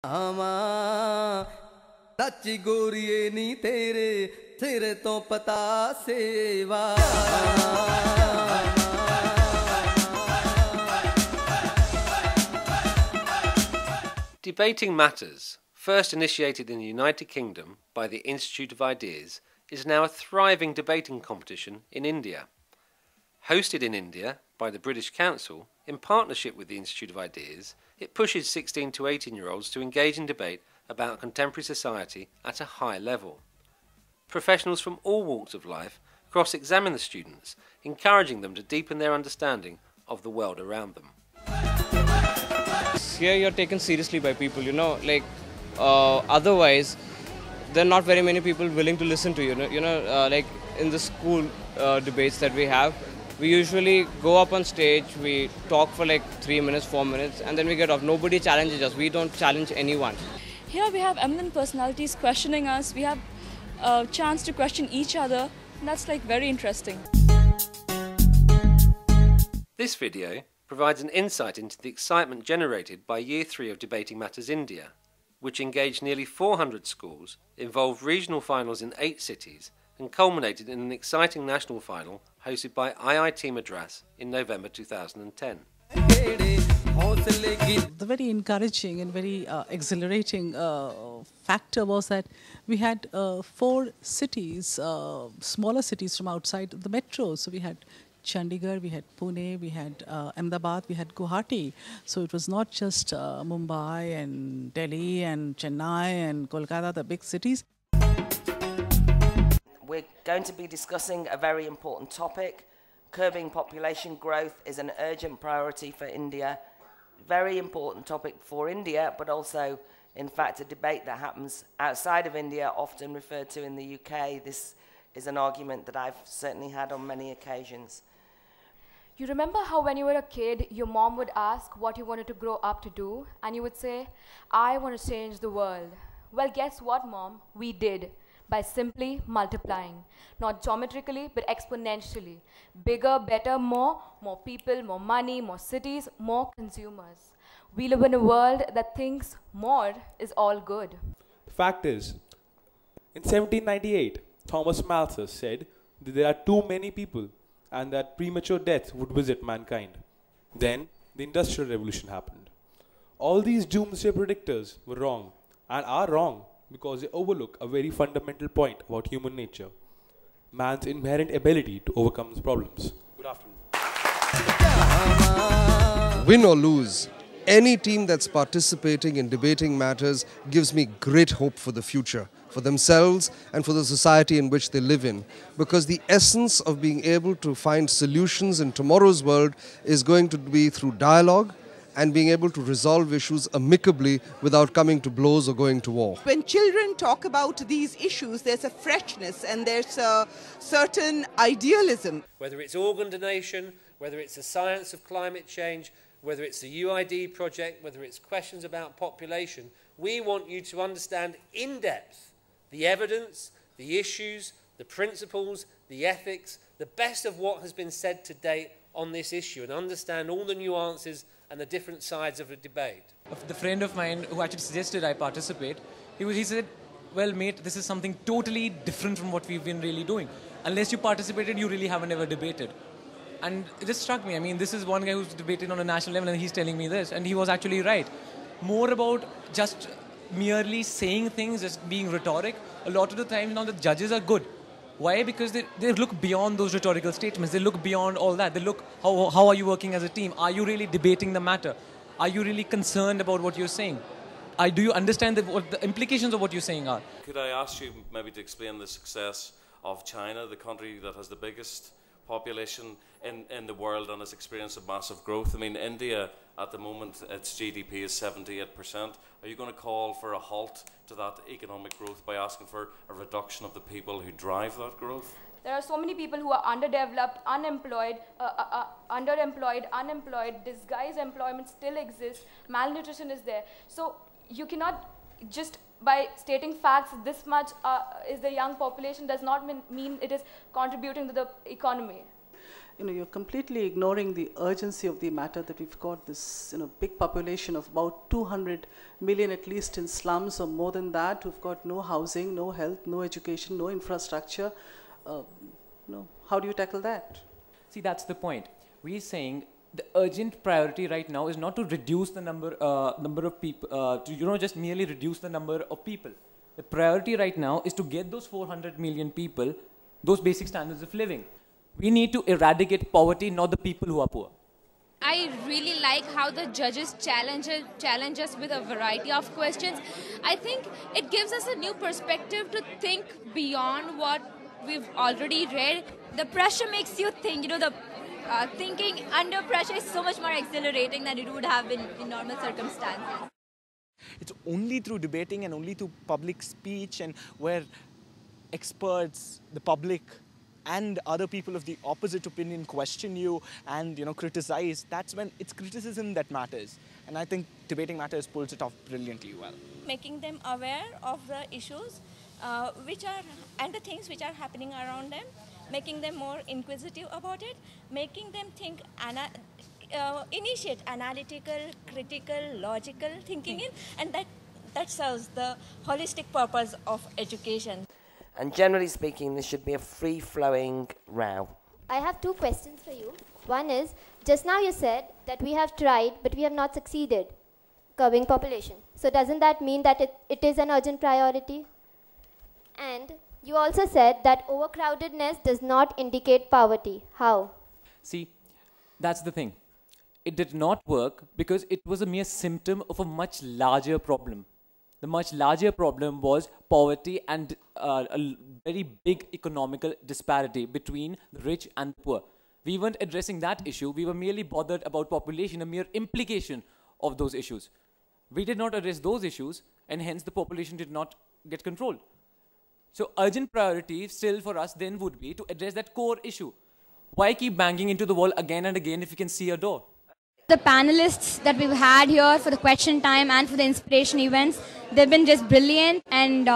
आमा सच्ची गोरिये नी तेरे सिर तो पता सेवा Debating Matters, first initiated in the United Kingdom by the Institute of Ideas, is now a thriving debating competition in India. Hosted in India by the British Council, in partnership with the Institute of Ideas, it pushes 16 to 18-year-olds to engage in debate about contemporary society at a high level. Professionals from all walks of life cross-examine the students, encouraging them to deepen their understanding of the world around them. Here you're taken seriously by people, otherwise there are not very many people willing to listen to you. Like in the school debates that we have, we usually go up on stage, we talk for like 3 minutes, 4 minutes, and then we get off. Nobody challenges us. We don't challenge anyone. Here we have eminent personalities questioning us. We have a chance to question each other. And that's like very interesting. This video provides an insight into the excitement generated by Year 3 of Debating Matters India, which engaged nearly 400 schools, involved regional finals in 8 cities, and culminated in an exciting national final hosted by IIT Madras in November 2010. The very encouraging and very exhilarating factor was that we had 4 cities, smaller cities from outside the metro. So we had Chandigarh, we had Pune, we had Ahmedabad, we had Guwahati. So it was not just Mumbai and Delhi and Chennai and Kolkata, the big cities. We're going to be discussing a very important topic. Curbing population growth is an urgent priority for India. Very important topic for India, but also, in fact, a debate that happens outside of India, often referred to in the UK. This is an argument that I've certainly had on many occasions. You remember how when you were a kid, your mom would ask what you wanted to grow up to do, and you would say, I want to change the world. Well, guess what, Mom? We did, by simply multiplying. Not geometrically, but exponentially. Bigger, better, more people, more money, more cities, more consumers. We live in a world that thinks more is all good. Fact is, in 1798, Thomas Malthus said that there are too many people and that premature death would visit mankind. Then, the Industrial Revolution happened. All these doomsday predictors were wrong, and are wrong because they overlook a very fundamental point about human nature: man's inherent ability to overcome his problems. Good afternoon. Win or lose, any team that's participating in Debating Matters gives me great hope for the future, for themselves and for the society in which they live in. Because the essence of being able to find solutions in tomorrow's world is going to be through dialogue and being able to resolve issues amicably without coming to blows or going to war. When children talk about these issues, there's a freshness and there's a certain idealism. Whether it's organ donation, whether it's the science of climate change, whether it's the UID project, whether it's questions about population, we want you to understand in depth the evidence, the issues, the principles, the ethics, the best of what has been said to date on this issue, and understand all the nuances and the different sides of a debate. The friend of mine who actually suggested I participate, he said, well mate, this is something totally different from what we've been really doing. Unless you participated, you really haven't ever debated. And it just struck me. I mean, this is one guy who's debated on a national level and he's telling me this, and he was actually right. More about just merely saying things, just being rhetoric. A lot of the times now the judges are good. Why? Because they look beyond those rhetorical statements. They look beyond all that. They look, how are you working as a team? Are you really debating the matter? Are you really concerned about what you're saying? Do you understand what the implications of what you're saying are? Could I ask you maybe to explain the success of China, the country that has the biggest population in the world and has experienced a massive growth? I mean, India at the moment, its GDP is 78%. Are you going to call for a halt to that economic growth by asking for a reduction of the people who drive that growth? There are so many people who are underdeveloped, unemployed, unemployed, disguised employment still exists, malnutrition is there. So you cannot just by stating facts, this much is the young population does not mean it is contributing to the economy. you're completely ignoring the urgency of the matter that we've got this, big population of about 200 million at least in slums or more than that, who've got no housing, no health, no education, no infrastructure. How do you tackle that? See, that's the point. We're saying the urgent priority right now is not to reduce the number of people, to just merely reduce the number of people. The priority right now is to get those 400 million people those basic standards of living. We need to eradicate poverty, not the people who are poor. I really like how the judges challenge us with a variety of questions. I think it gives us a new perspective to think beyond what we've already read. The pressure makes you think, thinking under pressure is so much more exhilarating than it would have been in normal circumstances. It's only through debating and only through public speech and where experts, the public, and other people of the opposite opinion question you and criticize, that's when it's criticism that matters. And I think Debating Matters pulls it off brilliantly well. Making them aware of the issues and the things which are happening around them, making them more inquisitive about it, making them think, initiate analytical, critical, logical thinking and that serves the holistic purpose of education. And generally speaking, this should be a free-flowing row. I have two questions for you. One is, just now you said that we have tried, but we have not succeeded curbing population. So doesn't that mean that it is an urgent priority? And you also said that overcrowdedness does not indicate poverty. How? See, that's the thing. It did not work because it was a mere symptom of a much larger problem. The much larger problem was poverty and a very big economical disparity between the rich and the poor. We weren't addressing that issue. We were merely bothered about population, a mere implication of those issues. We did not address those issues, and hence the population did not get controlled. So urgent priority still for us then would be to address that core issue. Why keep banging into the wall again and again if you can see a door? The panelists that we've had here for the question time and for the inspiration events, they've been just brilliant, and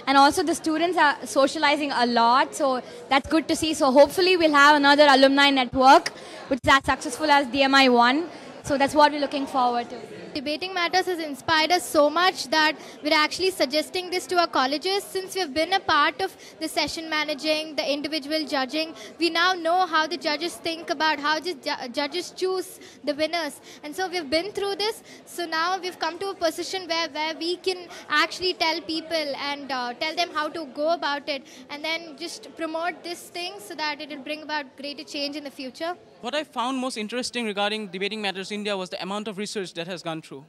also the students are socializing a lot, so that's good to see. So hopefully we'll have another alumni network which is as successful as DMI1. So that's what we're looking forward to. Debating Matters has inspired us so much that we're actually suggesting this to our colleges. Since we've been a part of the session managing, the individual judging, we now know how the judges think about how the judges choose the winners. And so we've been through this. So now we've come to a position where we can actually tell people and tell them how to go about it, and then just promote this thing so that it will bring about greater change in the future. What I found most interesting regarding Debating Matters India was the amount of research that has gone through.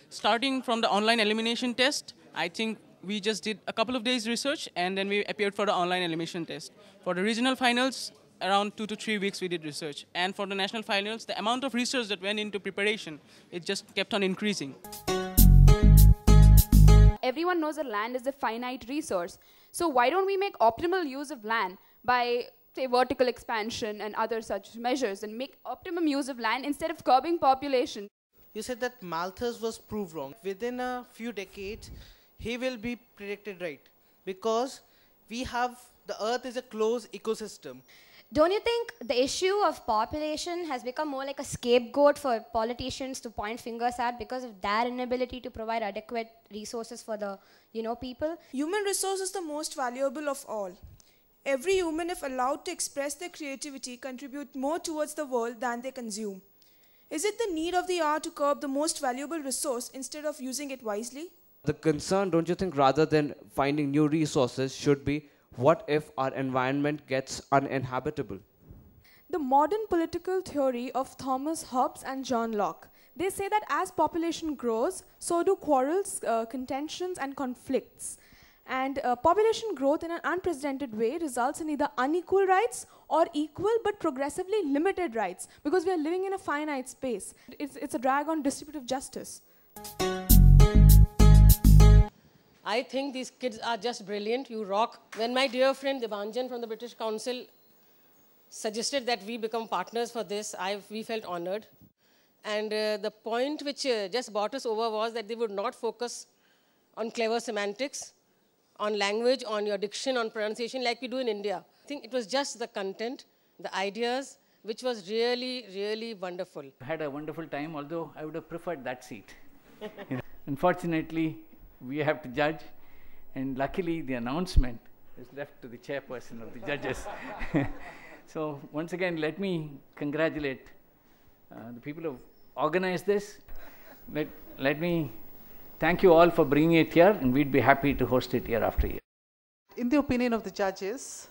Starting from the online elimination test, I think we just did a couple of days research and then we appeared for the online elimination test. For the regional finals, around 2 to 3 weeks we did research. And for the national finals, the amount of research that went into preparation, it just kept on increasing. Everyone knows that land is a finite resource. So why don't we make optimal use of land by, say, vertical expansion and other such measures, and make optimum use of land instead of curbing population? You said that Malthus was proved wrong. Within a few decades, he will be predicted right, because the earth is a closed ecosystem. Don't you think the issue of population has become more like a scapegoat for politicians to point fingers at because of their inability to provide adequate resources for the, people? Human resource is the most valuable of all. Every human, if allowed to express their creativity, contribute more towards the world than they consume. Is it the need of the hour to curb the most valuable resource instead of using it wisely? The concern, don't you think, rather than finding new resources, should be what if our environment gets uninhabitable? The modern political theory of Thomas Hobbes and John Locke. They say that as population grows, so do quarrels, contentions, and conflicts. And population growth in an unprecedented way results in either unequal rights or equal but progressively limited rights, because we are living in a finite space. It's a drag on distributive justice. I think these kids are just brilliant. You rock. When my dear friend Debanjan from the British Council suggested that we become partners for this, we felt honored. And the point which just brought us over was that they would not focus on clever semantics, on language, on your diction, on pronunciation like we do in India. I think it was just the content, the ideas, which was really, really wonderful. I had a wonderful time, although I would have preferred that seat. Unfortunately, we have to judge, and luckily the announcement is left to the chairperson of the judges. So once again, let me congratulate the people who have organized this. Let me thank you all for bringing it here, and we'd be happy to host it year after year. In the opinion of the judges,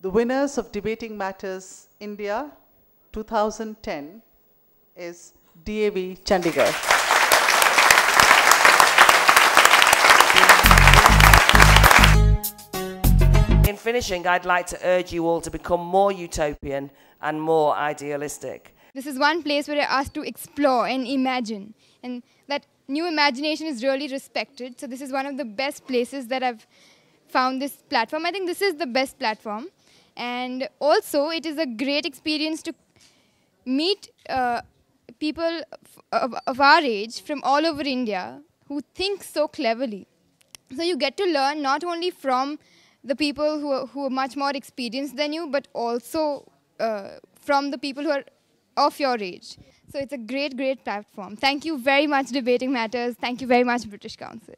the winners of Debating Matters India 2010 is DAV Chandigarh. In finishing, I'd like to urge you all to become more utopian and more idealistic. This is one place where I asked to explore and imagine, and that new imagination is really respected. So this is one of the best places that I've found this platform. I think this is the best platform, and also it is a great experience to meet people of our age from all over India who think so cleverly. So you get to learn not only from the people who are much more experienced than you, but also from the people who are of your age. So it's a great, great platform. Thank you very much, Debating Matters. Thank you very much, British Council.